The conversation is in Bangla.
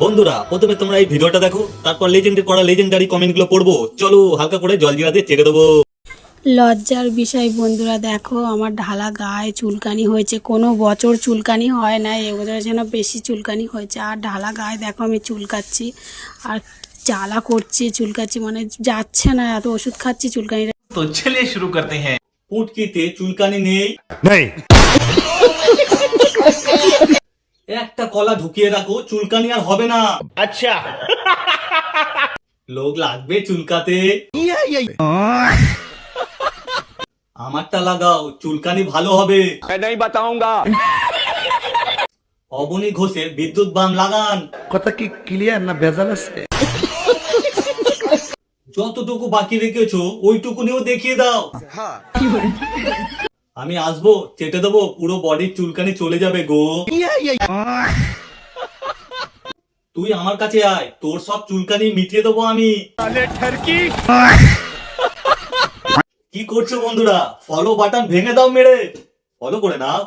বন্ধুরা প্রথমে তোমরা এই ভিডিওটা দেখো, তারপর লেজেন্ডের করা লেজেন্ডারি কমেন্টগুলো পড়বো। চলো হালকা করে জলজিরাতে চেকে দেবো। লজ্জার বিষয় বন্ধুরা, দেখো আমার ঢালা গায়ে চুলকানি হয়েছে। কোনো বছর চুলকানি হয় না, এবছর যেন বেশি চুলকানি হয়েছে। আর ঢালা গায়ে দেখো আমি চুলকাচ্ছি আর জ্বালা করছি, চুলকাচ্ছি মানে যাচ্ছে না, এত ওষুধ খাচ্ছি চুলকানিটা। तो चलिए शुरू करते हैं। পুটকিতে চুলকানি নেই? একটা কলা ঢুকিয়ে রাখো, চুলকানি আর হবে না। अच्छा লোক লাগবে চুলকাতে। আমারটা লাগাও, চুলকানি ভালো হবে। मैं नहीं बताऊंगा। অবনী ঘোষের বিদ্যুৎ বাম লাগান। কথা কি ক্লিয়ার না ভেজাল আছে? যতটুকু বাকি রেখেছো ওইটুকু নিয়েও দেখিয়ে দাও। আমি আসবো, চেটে দেবো, পুরো বডির চুলকানি চলে যাবে গো। তুই আমার কাছে আয়, তোর সব চুলকানি মিটিয়ে দেবো আমি। কি করছো বন্ধুরা? ফলো বাটন ভেঙে দাও মেরে। ফলো করে নাও।